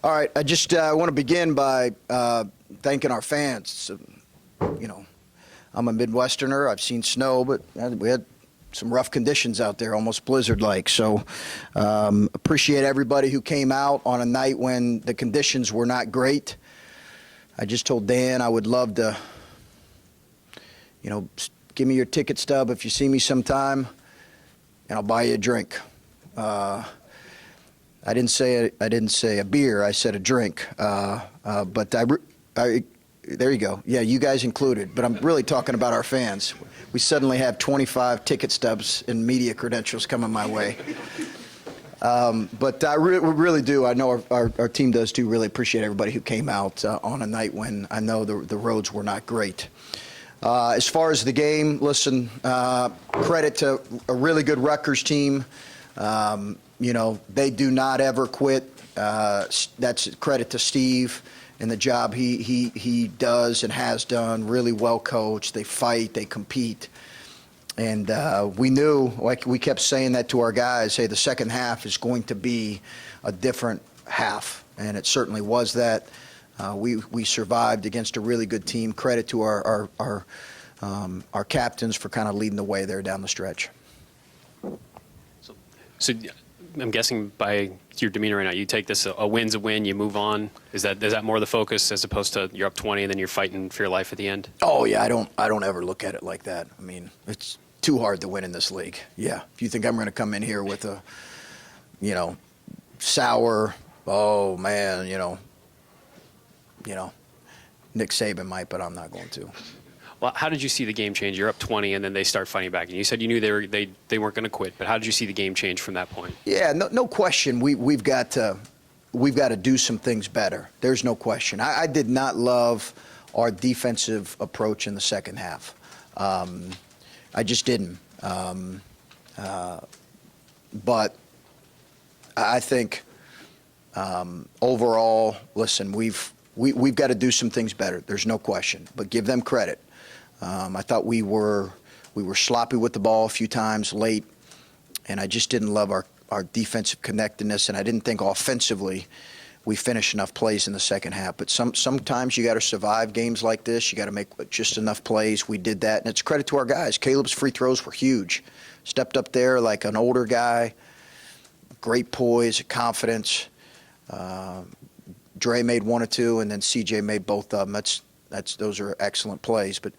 All right, I just want to begin by thanking our fans. You know, I'm a Midwesterner. I've seen snow, but we had some rough conditions out there, almost blizzard-like. So appreciate everybody who came out on a night when the conditions were not great. I just told Dan I would love to, you know, give me your ticket stub if you see me sometime, and I'll buy you a drink. I didn't say a beer. I said a drink. But there you go. Yeah, you guys included. But I'm really talking about our fans. We suddenly have 25 ticket stubs and media credentials coming my way. But we really do. I know our team does too. Really appreciate everybody who came out on a night when I know the roads were not great. As far as the game, listen, credit to a really good Rutgers team. You know, they do not ever quit. That's credit to Steve and the job he does and has done. Really well coached. They fight. They compete. And we knew, like we kept saying that to our guys, hey, the second half is going to be a different half. And it certainly was that. We survived against a really good team. Credit to our captains for kind of leading the way there down the stretch. So I'm guessing by your demeanor right now, you take this a win's a win, you move on. Is that more the focus as opposed to you're up 20 and then you're fighting for your life at the end? Oh yeah, I don't ever look at it like that. I mean, it's too hard to win in this league. Yeah, if you think I'm going to come in here with a, you know, sour, oh man, you know, Nick Saban might, but I'm not going to. Well, how did you see the game change? You're up 20, and then they start fighting back. And you said you knew they weren't going to quit, but how did you see the game change from that point? Yeah, no question. We've got to do some things better. There's no question. I did not love our defensive approach in the second half. I just didn't. But I think overall, listen, we've got to do some things better. There's no question. But give them credit. I thought we were sloppy with the ball a few times late, and I just didn't love our defensive connectedness, and I didn't think offensively we finished enough plays in the second half. But sometimes you got to survive games like this. You got to make just enough plays. We did that, and it's credit to our guys. Kaleb's free throws were huge. Stepped up there like an older guy. Great poise, confidence. Dre made one or two, and then CJ made both of them. Those are excellent plays, but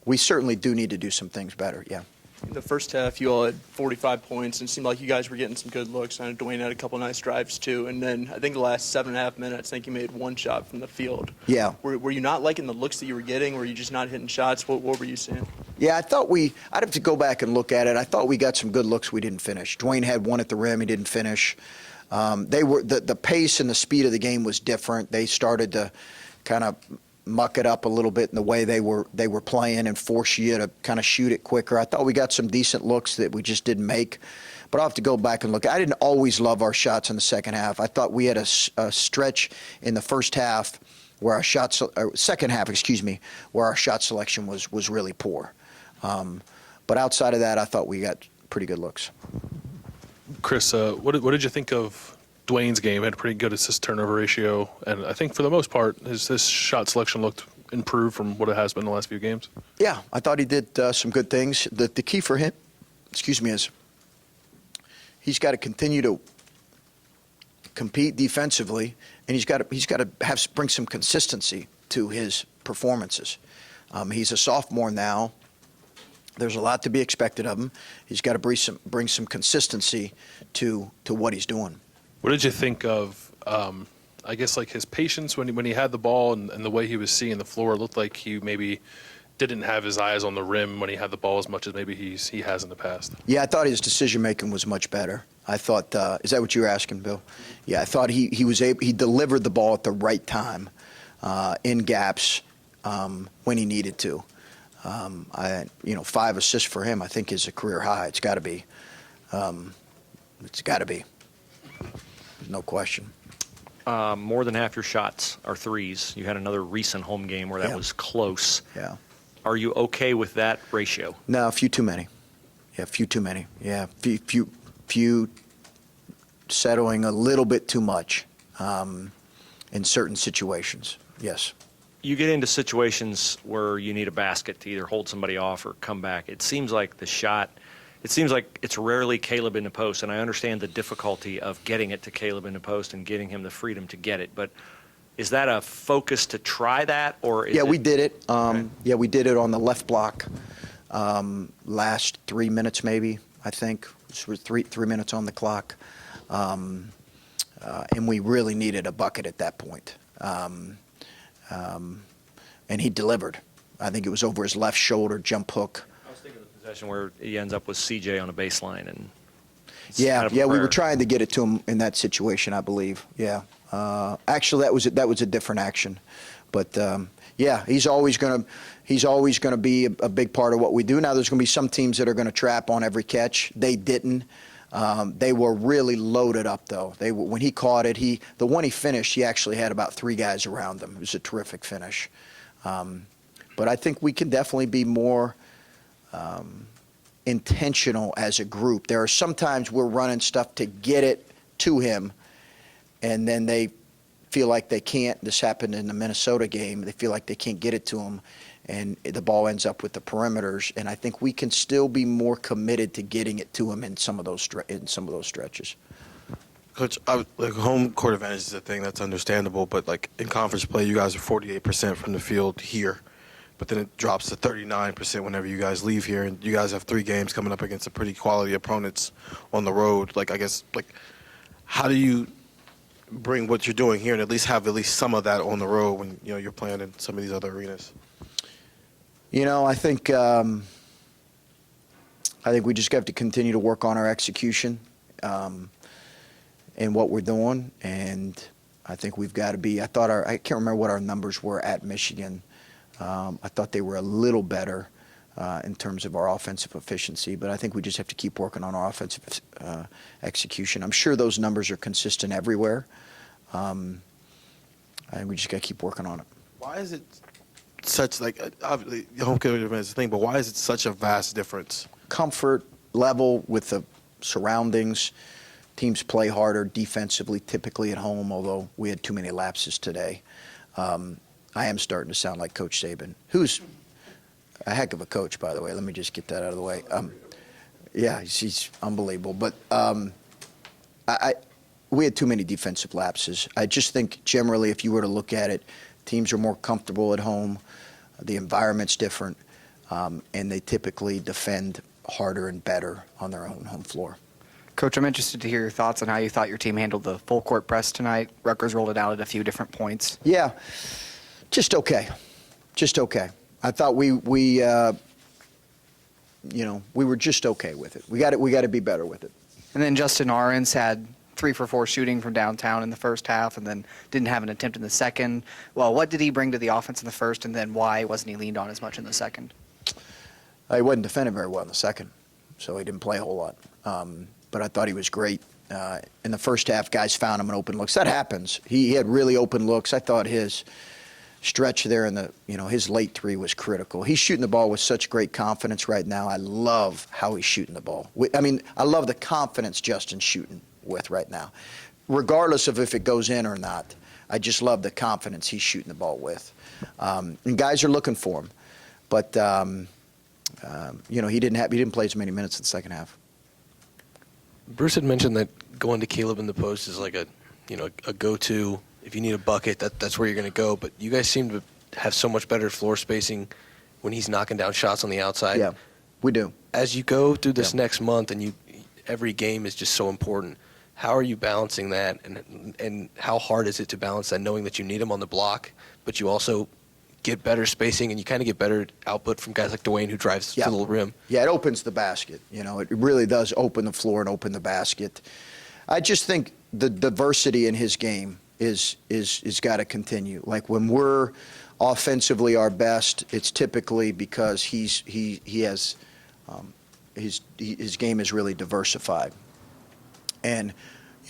we certainly do need to do some things better, yeah. In the first half, you all had 45 points, and it seemed like you guys were getting some good looks. I know Dwayne had a couple nice drives, too. And then I think the last 7.5 minutes, I think you made one shot from the field. Yeah. Were you not liking the looks that you were getting? Were you just not hitting shots? What were you seeing? Yeah, I'd have to go back and look at it. I thought we got some good looks we didn't finish. Dwayne had one at the rim he didn't finish. The pace and the speed of the game was different. They started to kind of muck it up a little bit in the way they were playing and force you to kind of shoot it quicker. I thought we got some decent looks that we just didn't make. But I'll have to go back and look. I didn't always love our shots in the second half. I thought we had a stretch in the first half where our second half, where our shot selection was really poor. But outside of that, I thought we got pretty good looks. Chris, what did you think of Dwayne's game? Had a pretty good assist-turnover ratio, and I think for the most part, his shot selection looked improved from what it has been the last few games. Yeah, I thought he did some good things. The key for him, is he's got to continue to compete defensively, and he's got to bring some consistency to his performances. He's a sophomore now. There's a lot to be expected of him. He's got to bring some consistency to what he's doing. What did you think of, I guess, like his patience when he had the ball and the way he was seeing the floor? It looked like he maybe didn't have his eyes on the rim when he had the ball as much as maybe he has in the past. Yeah, I thought his decision-making was much better. I thought, is that what you were asking, Bill? Yeah, I thought he delivered the ball at the right time in gaps when he needed to. 5 assists for him, I think, is a career high. It's got to be. It's got to be. No question. More than half your shots are threes. You had another recent home game where that was close. Yeah. Are you okay with that ratio? No, a few too many. Yeah, a few too many. Yeah, few settling a little bit too much. in certain situations. Yes. You get into situations where you need a basket to either hold somebody off or come back. It seems like it's rarely Kaleb in the post, and I understand the difficulty of getting it to Kaleb in the post and getting him the freedom to get it. But is that a focus to try that, or is We did it. Okay. Yeah, we did it on the left block last 3 minutes, maybe, I think. It was 3 minutes on the clock. And we really needed a bucket at that point. And he delivered. I think it was over his left shoulder, jump hook. I was thinking of the possession where he ends up with CJ on a baseline, and it's Yeah, kind of a we were prayer. trying to get it to him in that situation, I believe. Yeah. Actually, that was a different action, but yeah, he's always going to be a big part of what we do. Now, there's going to be some teams that are going to trap on every catch. They didn't. They were really loaded up, though. When he caught it, the one he finished, he actually had about 3 guys around him. It was a terrific finish. But I think we can definitely be more intentional as a group. There are sometimes we're running stuff to get it to him, and then they feel like they can't. This happened in the Minnesota game. They feel like they can't get it to him, and the ball ends up with the perimeters. And I think we can still be more committed to getting it to him in some of those stretches. Coach, like home court advantage is a thing that's understandable, but like in conference play, you guys are 48% from the field here, but then it drops to 39% whenever you guys leave here, and you guys have 3 games coming up against some pretty quality opponents on the road. Like, I guess, like, how do you bring what you're doing here and at least have some of that on the road when you're playing in some of these other arenas? I think we just have to continue to work on our execution. And what we're doing, and I think we've got to be. I can't remember what our numbers were at Michigan. I thought they were a little better in terms of our offensive efficiency, but I think we just have to keep working on our offensive execution. I'm sure those numbers are consistent everywhere. I think we just got to keep working on it. Why is it such, like, obviously home court advantage is a thing, but why is it such a vast difference? Comfort level with the surroundings. Teams play harder defensively, typically at home, although we had too many lapses today. I am starting to sound like Coach Saban, who's a heck of a coach, by the way. Let me just get that out of the way. Yeah, he's unbelievable. But we had too many defensive lapses. I just think generally, if you were to look at it, teams are more comfortable at home. The environment's different, and they typically defend harder and better on their own home floor. Coach, I'm interested to hear your thoughts on how you thought your team handled the full court press tonight. Rutgers rolled it out at a few different points. Yeah, just okay. I thought we were just okay with it. We got to be better with it. And then Justin Ahrens had 3 for 4 shooting from downtown in the first half, and then didn't have an attempt in the second. Well, what did he bring to the offense in the first, and then why wasn't he leaned on as much in the second? He wasn't defending very well in the second, so he didn't play a whole lot. But I thought he was great. In the first half, guys found him in open looks. That happens. He had really open looks. I thought his stretch there in his late 3 was critical. He's shooting the ball with such great confidence right now. I love how he's shooting the ball. I love the confidence Justin's shooting with right now. Regardless of if it goes in or not, I just love the confidence he's shooting the ball with. And guys are looking for him. But, he didn't play as many minutes in the second half. Bruce had mentioned that going to Kaleb in the post is like a go-to. If you need a bucket, that's where you're going to go. But you guys seem to have so much better floor spacing when he's knocking down shots on the outside. Yeah, we do. As you go through this next month, and every game is just so important. How are you balancing that, and how hard is it to balance that, knowing that you need him on the block, but you also get better spacing and you kind of get better output from guys like Dwayne who drives to the rim? Yeah, it opens the basket. It really does open the floor and open the basket. I just think the diversity in his game is got to continue. Like when we're offensively our best, it's typically because he has his game is really diversified. And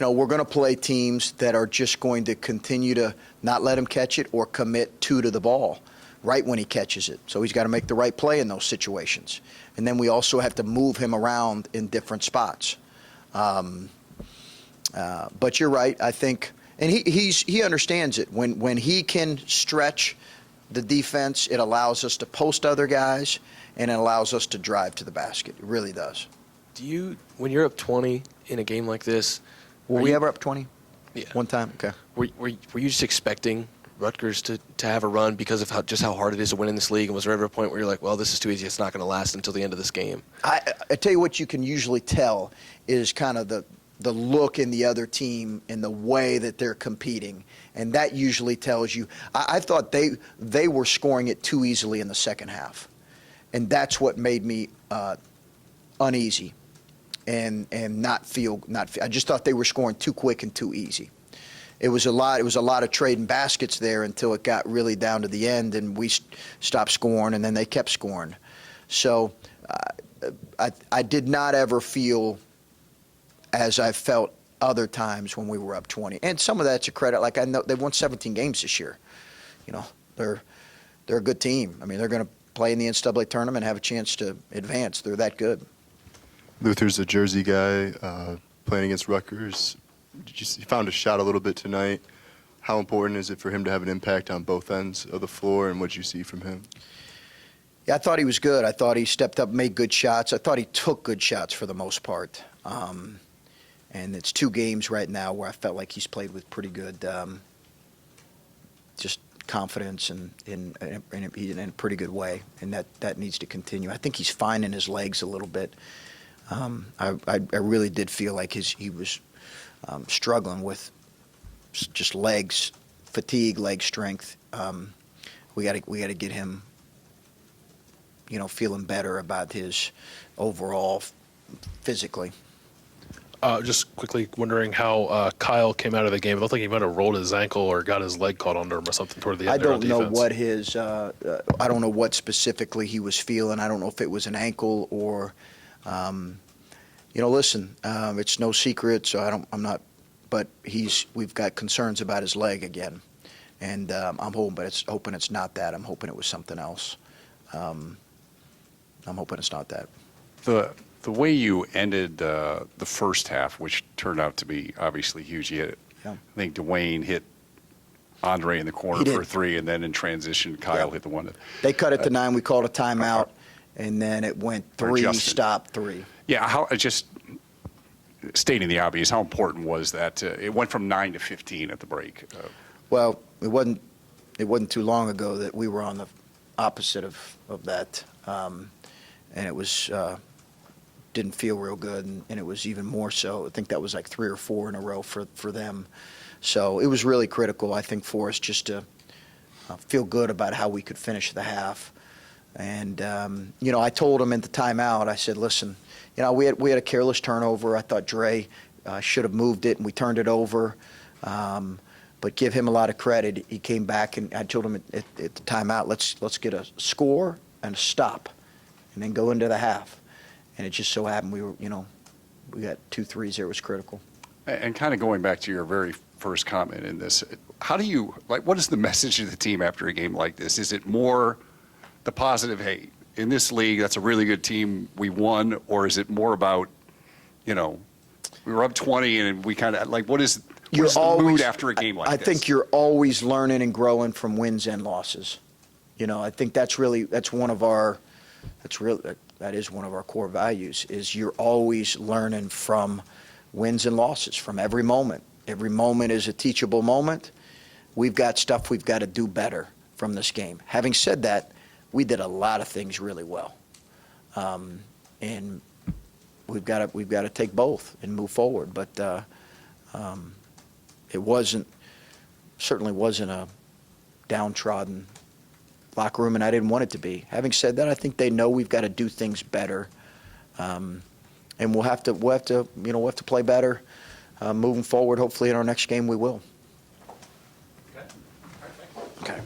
we're going to play teams that are just going to continue to not let him catch it or commit to the ball right when he catches it. So he's got to make the right play in those situations. And then we also have to move him around in different spots. But you're right. I think And he understands it. When he can stretch the defense, it allows us to post other guys, and it allows us to drive to the basket. It really does. Do you, when you're up 20 in a game like this, Were we ever up 20? Yeah. One time? Okay. Were you just expecting Rutgers to have a run because of how hard it is to win in this league? And was there ever a point where you're like, well, this is too easy, it's not going to last until the end of this game? I tell you what you can usually tell is kind of the look in the other team and the way that they're competing. And that usually tells you. I thought they were scoring it too easily in the second half. And that's what made me uneasy and not feel. I just thought they were scoring too quick and too easy. It was a lot of trading baskets there until it got really down to the end, and we stopped scoring, and then they kept scoring. So I did not ever feel as I felt other times when we were up 20. And some of that's a credit. Like, I know they've won 17 games this year. You know, they're a good team. I mean, they're going to play in the NCAA tournament and have a chance to advance. They're that good. Luther's a Jersey guy playing against Rutgers. He found a shot a little bit tonight. How important is it for him to have an impact on both ends of the floor, and what did you see from him? Yeah, I thought he was good. I thought he stepped up, made good shots. I thought he took good shots for the most part. And it's 2 games right now where I felt like he's played with pretty good just confidence and in a pretty good way, and that needs to continue. I think he's finding his legs a little bit. I really did feel like he was struggling with just legs, fatigue, leg strength. We got to get him, feeling better about his overall physically. Just quickly wondering how Kyle came out of the game. It looked like he might have rolled his ankle or got his leg caught under him or something toward the end. I don't know defense. what his. I don't know what specifically he was feeling. I don't know if it was an ankle or. Listen, it's no secret, so I'm not. But we've got concerns about his leg again, and I'm hoping it's not that. I'm hoping it was something else. I'm hoping it's not that. The way you ended the first half, which turned out to be obviously huge, you hit, Yeah. I think Dwayne hit Andre in the corner He did. for 3, and then in transition, Kyle hit the one. They cut it to 9. We called a timeout, and then it went 3, Justin. stop 3. Yeah, just stating the obvious, how important was that? It went from 9 to 15 at the break. Well, it wasn't too long ago that we were on the opposite of that, and it was didn't feel real good, and it was even more so. I think that was like 3 or 4 in a row for them. So it was really critical, I think, for us just to feel good about how we could finish the half. And I told him in the timeout, I said, listen, we had a careless turnover. I thought Dre should have moved it, and we turned it over. But give him a lot of credit. He came back, and I told him at the timeout, let's get a score and a stop, and then go into the half. And it just so happened we got 2 threes there. It was critical. And kind of going back to your very first comment in this, how do you, what is the message to the team after a game like this? Is it more the positive, hey, in this league, that's a really good team, we won, or is it more about, we were up 20 and we kind of, what is the mood after a game like this? I think you're always learning and growing from wins and losses. I think that is one of our core values, is you're always learning from wins and losses, from every moment. Every moment is a teachable moment. We've got stuff we've got to do better from this game. Having said that, we did a lot of things really well, and we've got to take both and move forward. But it certainly wasn't a downtrodden locker room, and I didn't want it to be. Having said that, I think they know we've got to do things better, and we'll have to play better moving forward. Hopefully, in our next game, we will. Okay.